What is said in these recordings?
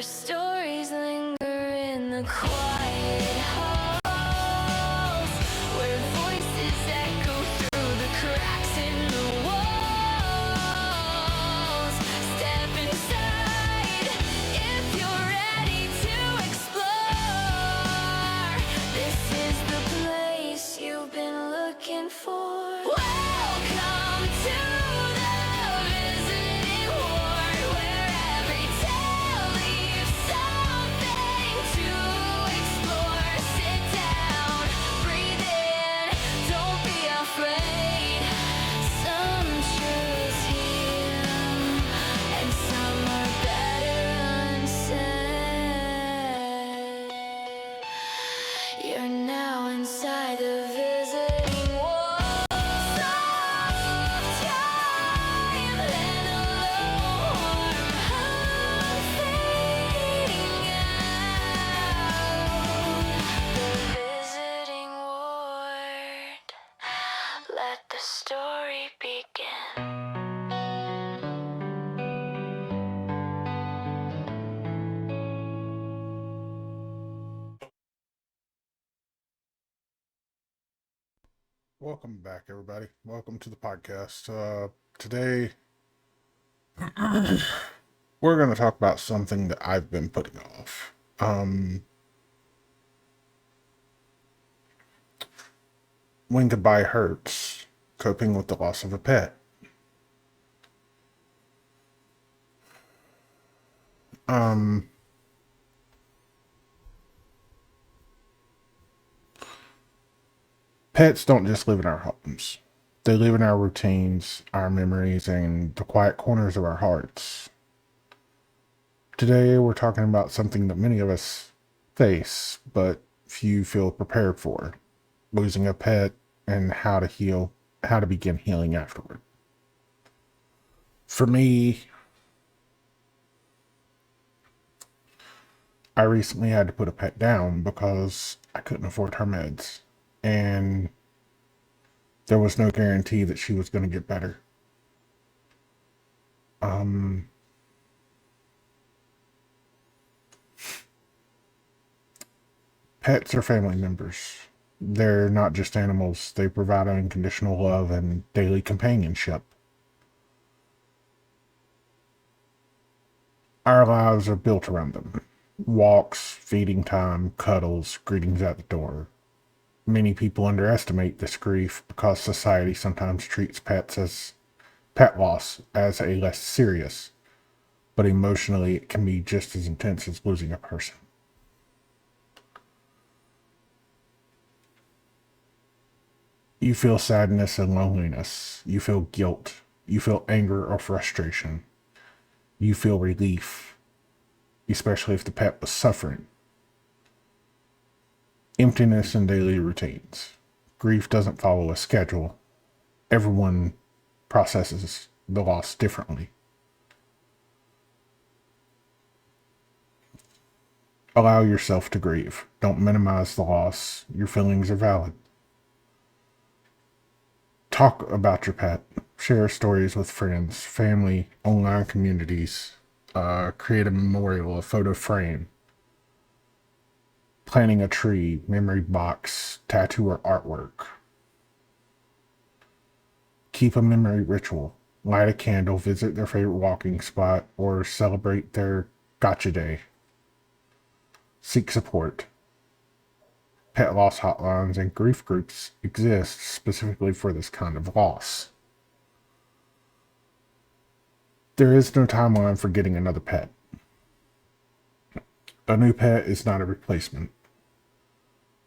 Our stories linger in the quiet halls, where voices echo through the cracks in the walls. Step inside if you're ready to explore. This is the place you've been looking for. Welcome to the visiting ward, where every tale leaves something to explore. Sit down, breathe in, don't be afraid. Some truths heal, and some are better unsaid. You're now inside the visiting ward. Soft time, then a low warm hug fading out. The visiting ward. Let the story begin. Welcome back, everybody. Welcome to the podcast. Today, we're going to talk about something that I've been putting off. When goodbye hurts, coping with the loss of a pet. Pets don't just live in our homes. They live in our routines, our memories, and the quiet corners of our hearts. Today, we're talking about something that many of us face, but few feel prepared for: losing a pet and how to begin healing afterward. For me, I recently had to put a pet down because I couldn't afford her meds, and there was no guarantee that she was going to get better. Pets are family members. They're not just animals, they provide unconditional love and daily companionship. Our lives are built around them: walks, feeding time, cuddles, greetings at the door. Many people underestimate this grief because society sometimes treats pet loss as a less serious, but emotionally it can be just as intense as losing a person. You feel sadness and loneliness. You feel guilt. You feel anger or frustration. You feel relief, especially if the pet was suffering. Emptiness and daily routines. Grief doesn't follow a schedule. Everyone processes the loss differently. Allow yourself to grieve. Don't minimize the loss. Your feelings are valid. Talk about your pet. Share stories with friends, family, online communities. Create a memorial, a photo frame. Planting a tree, memory box, tattoo, or artwork. Keep a memory ritual. Light a candle, visit their favorite walking spot, or celebrate their gotcha day. Seek support. Pet loss hotlines and grief groups exist specifically for this kind of loss. There is no timeline for getting another pet. A new pet is not a replacement.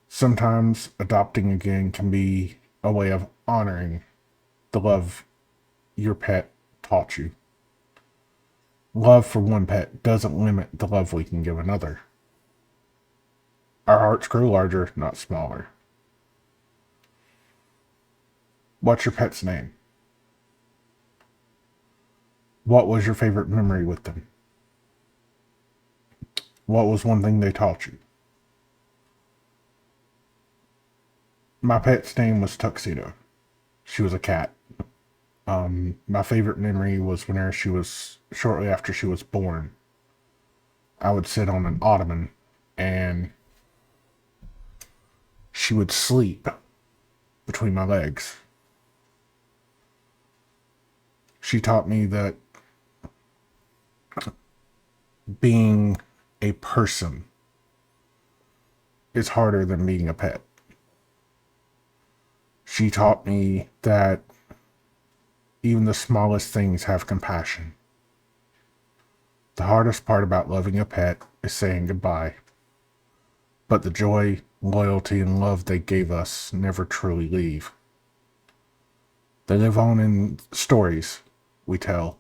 Sometimes adopting again can be a way of honoring the love your pet taught you. Love for one pet doesn't limit the love we can give another. Our hearts grow larger, not smaller. What's your pet's name? What was your favorite memory with them? What was one thing they taught you? My pet's name was Tuxedo. She was a cat. My favorite memory was whenever she was shortly after she was born. I would sit on an ottoman and she would sleep between my legs. She taught me that being a person is harder than being a pet. She taught me that even the smallest things have compassion. The hardest part about loving a pet is saying goodbye. But the joy, loyalty, and love they gave us never truly leave. They live on in stories we tell,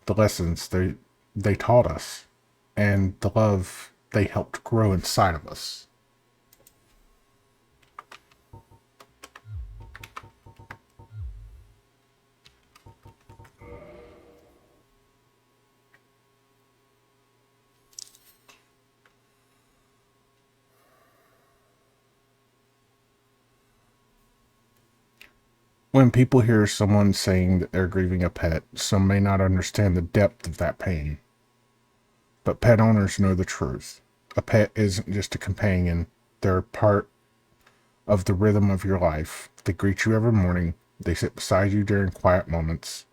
the lessons they taught us, and the love they helped grow inside of us. When people hear someone saying that they're grieving a pet, some may not understand the depth of that pain. But pet owners know the truth. A pet isn't just a companion, they're part of the rhythm of your life. They greet you every morning, they sit beside you during quiet moments.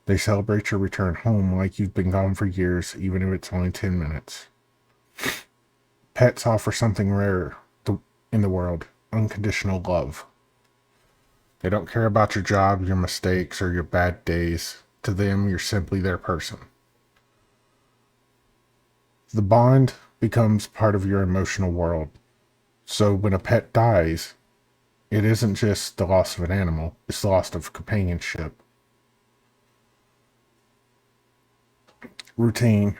They celebrate your return home like you've been gone for years, even if it's only 10 minutes. Pets offer something rare in the world, unconditional love. They don't care about your job, your mistakes, or your bad days. To them, you're simply their person. The bond becomes part of your emotional world. So when a pet dies, it isn't just the loss of an animal, it's the loss of companionship, routine,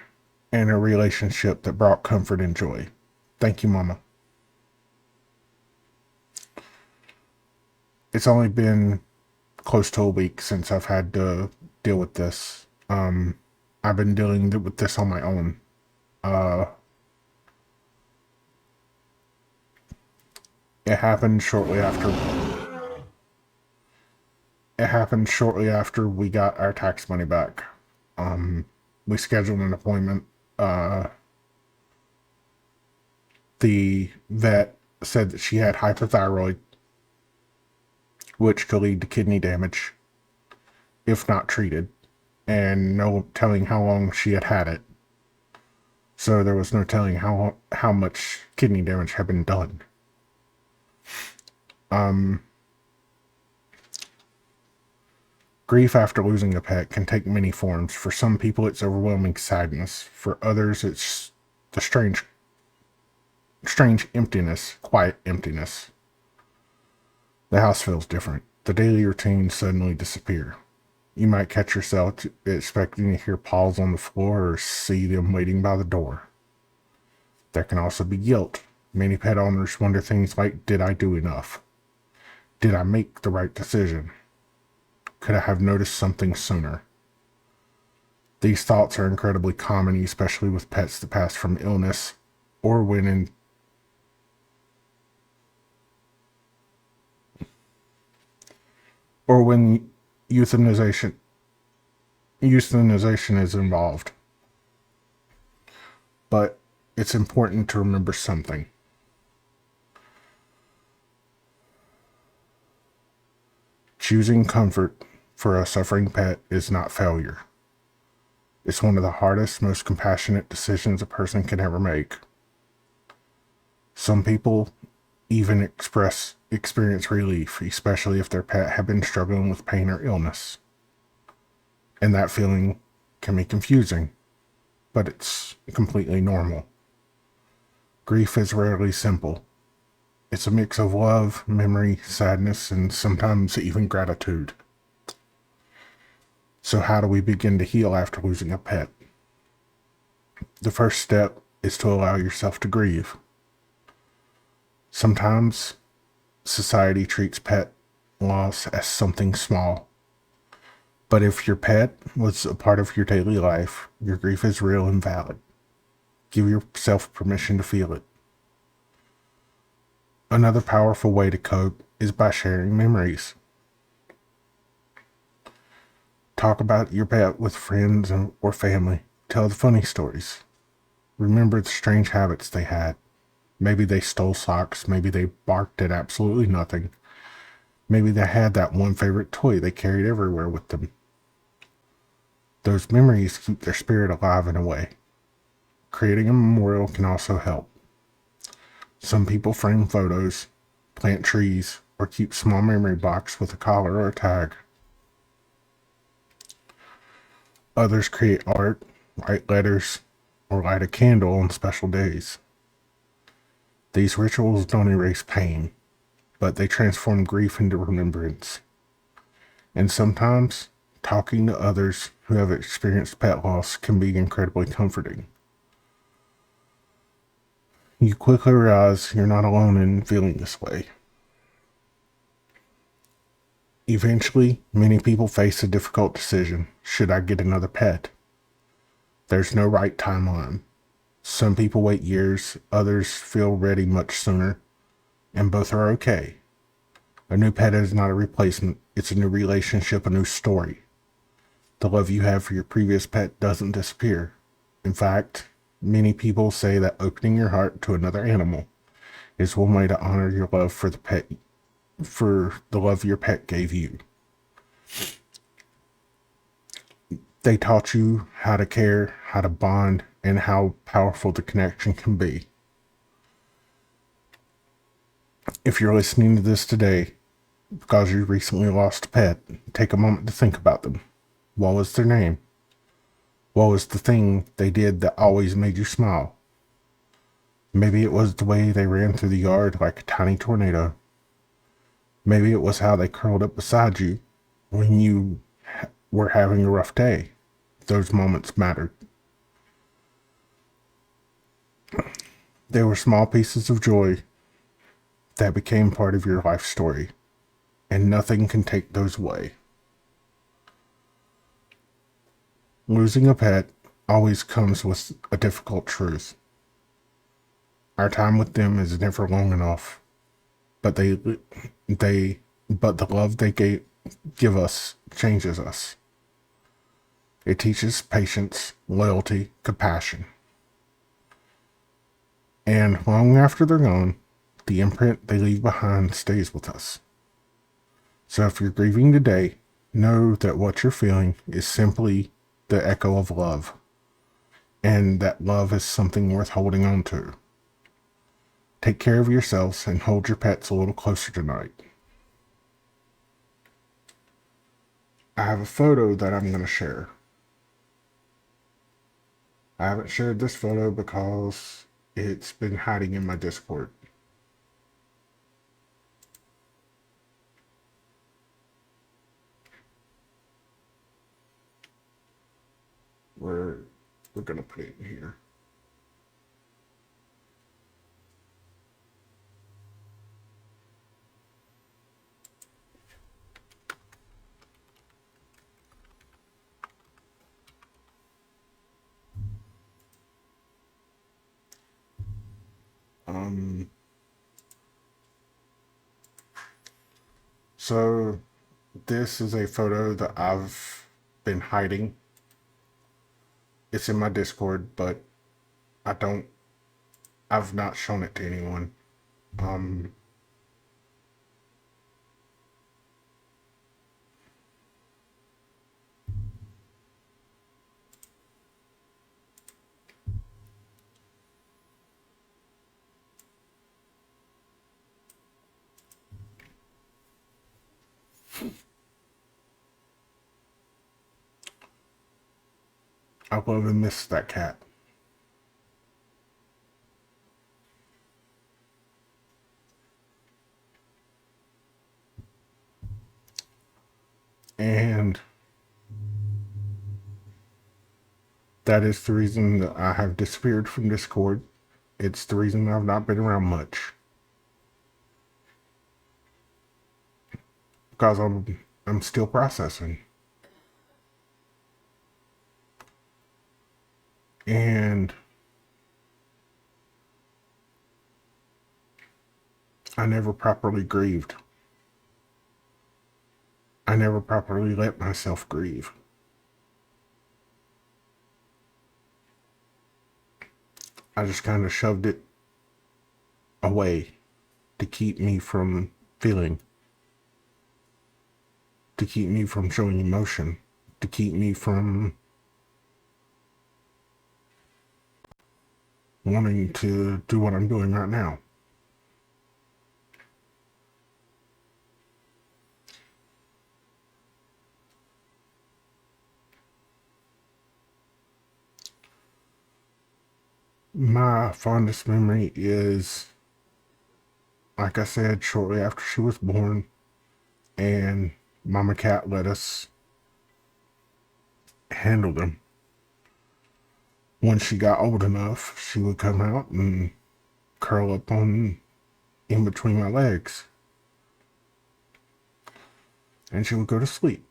and a relationship that brought comfort and joy. Thank you, Mama. It's only been close to a week since I've had to deal with this. I've been dealing with this on my own. It happened shortly after. It happened shortly after we got our tax money back. We scheduled an appointment. The vet said that she had hypothyroid, which could lead to kidney damage if not treated, and no telling how long she had had it. So there was no telling how much kidney damage had been done. Grief after losing a pet can take many forms. For some people, it's overwhelming sadness. For others, it's the strange emptiness, quiet emptiness. The house feels different. The daily routines suddenly disappear. You might catch yourself expecting to hear paws on the floor or see them waiting by the door. There can also be guilt. Many pet owners wonder things like, did I do enough? Did I make the right decision? Could I have noticed something sooner? These thoughts are incredibly common, especially with pets that pass from illness or when euthanization is involved. But it's important to remember something. Choosing comfort for a suffering pet is not failure. It's one of the hardest, most compassionate decisions a person can ever make. Some people even experience relief, especially if their pet had been struggling with pain or illness. And that feeling can be confusing, but it's completely normal. Grief is rarely simple. It's a mix of love, memory, sadness, and sometimes even gratitude. So how do we begin to heal after losing a pet? The first step is to allow yourself to grieve. Sometimes society treats pet loss as something small. But if your pet was a part of your daily life, your grief is real and valid. Give yourself permission to feel it. Another powerful way to cope is by sharing memories. Talk about your pet with friends or family. Tell the funny stories. Remember the strange habits they had. Maybe they stole socks. Maybe they barked at absolutely nothing. Maybe they had that one favorite toy they carried everywhere with them. Those memories keep their spirit alive in a way. Creating a memorial can also help. Some people frame photos, plant trees, or keep small memory boxes with a collar or a tag. Others create art, write letters, or light a candle on special days. These rituals don't erase pain, but they transform grief into remembrance. And sometimes, talking to others who have experienced pet loss can be incredibly comforting. You quickly realize you're not alone in feeling this way. Eventually, many people face a difficult decision. Should I get another pet? There's no right timeline. Some people wait years, others feel ready much sooner, and both are okay. A new pet is not a replacement, it's a new relationship, a new story. The love you have for your previous pet doesn't disappear. In fact, many people say that opening your heart to another animal is one way to honor your love for the love your pet gave you. They taught you how to care, how to bond, and how powerful the connection can be. If you're listening to this today because you recently lost a pet, take a moment to think about them. What was their name? What was the thing they did that always made you smile? Maybe it was the way they ran through the yard like a tiny tornado. Maybe it was how they curled up beside you when you were having a rough day. Those moments mattered. They were small pieces of joy that became part of your life story, and nothing can take those away. Losing a pet always comes with a difficult truth. Our time with them is never long enough, but but the love they give us changes us. It teaches patience, loyalty, compassion. And long after they're gone, the imprint they leave behind stays with us. So if you're grieving today, know that what you're feeling is simply the echo of love, and that love is something worth holding on to. Take care of yourselves and hold your pets a little closer tonight. I have a photo that I'm going to share. I haven't shared this photo because it's been hiding in my Discord. We're going to put it in here. So this is a photo that I've been hiding. It's in my Discord, but I've not shown it to anyone. I love and miss that cat. And that is the reason that I have disappeared from Discord. It's the reason I've not been around much. Because I'm still processing. And I never properly grieved. I never properly let myself grieve. I just kind of shoved it away to keep me from feeling, to keep me from showing emotion, to keep me from wanting to do what I'm doing right now. My fondest memory is, like I said, shortly after she was born, and Mama Cat let us handle them. When she got old enough, she would come out and curl up on in between my legs, and she would go to sleep.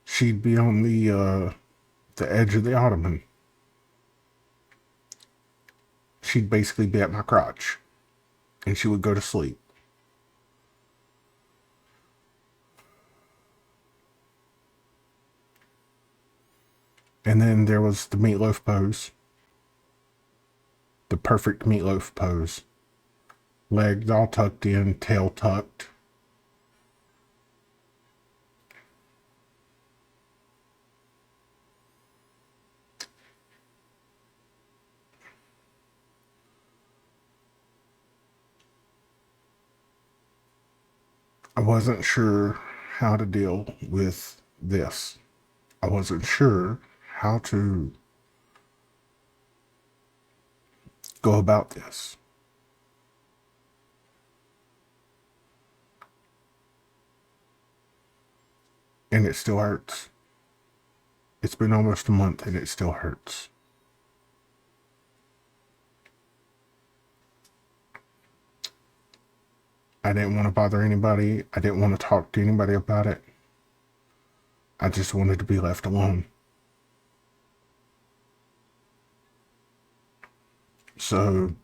She'd be on the edge of the ottoman. She'd basically be at my crotch, and she would go to sleep. And then there was the meatloaf pose, the perfect meatloaf pose. Legs all tucked in, tail tucked. I wasn't sure how to deal with this. I wasn't sure how to go about this. And it still hurts. It's been almost a month and it still hurts. I didn't want to bother anybody. I didn't want to talk to anybody about it. I just wanted to be left alone. So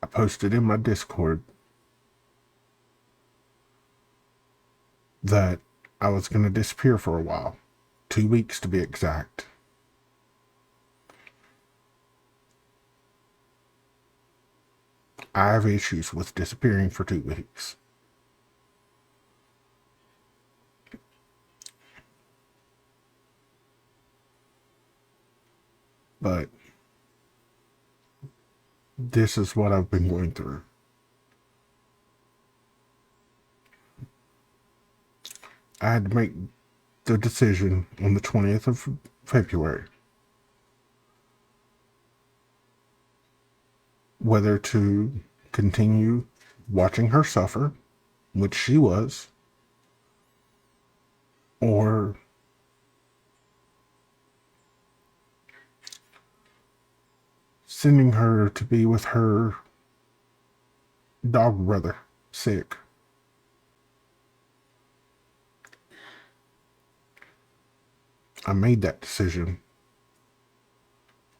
I posted in my Discord that I was going to disappear for a while. 2 weeks to be exact. I have issues with disappearing for 2 weeks. But this is what I've been going through. I had to make the decision on the 20th of February whether to continue watching her suffer, which she was, or sending her to be with her dog brother, sick. I made that decision.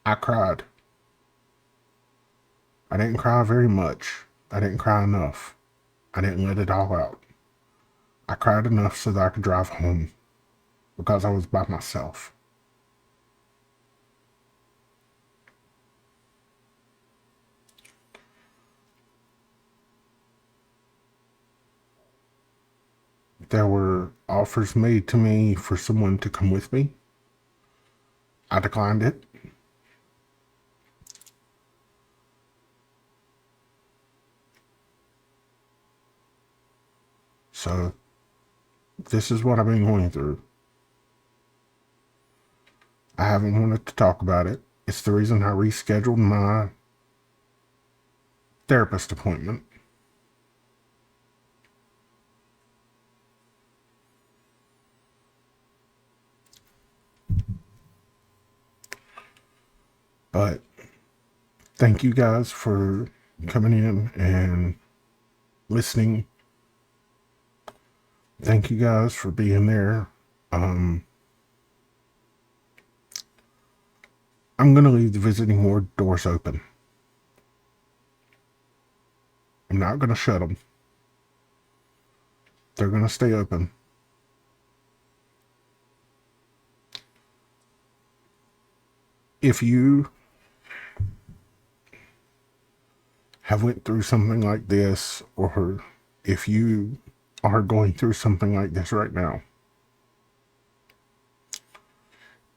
I cried. I didn't cry very much. I didn't cry enough. I didn't let it all out. I cried enough so that I could drive home because I was by myself. There were offers made to me for someone to come with me. I declined it. So, this is what I've been going through. I haven't wanted to talk about it. It's the reason I rescheduled my therapist appointment. But thank you guys for coming in and listening. Thank you guys for being there. I'm going to leave the visiting ward doors open. I'm not going to shut them. They're going to stay open. if you have went through something like this, or if you are going through something like this right now,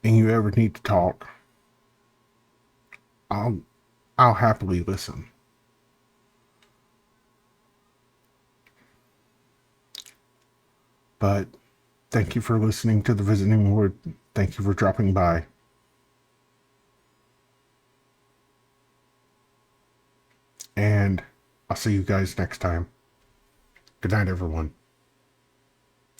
and you ever need to talk, I'll happily listen. But thank you for listening to the Visiting Ward. Thank you for dropping by. And I'll see you guys next time. Good night, everyone.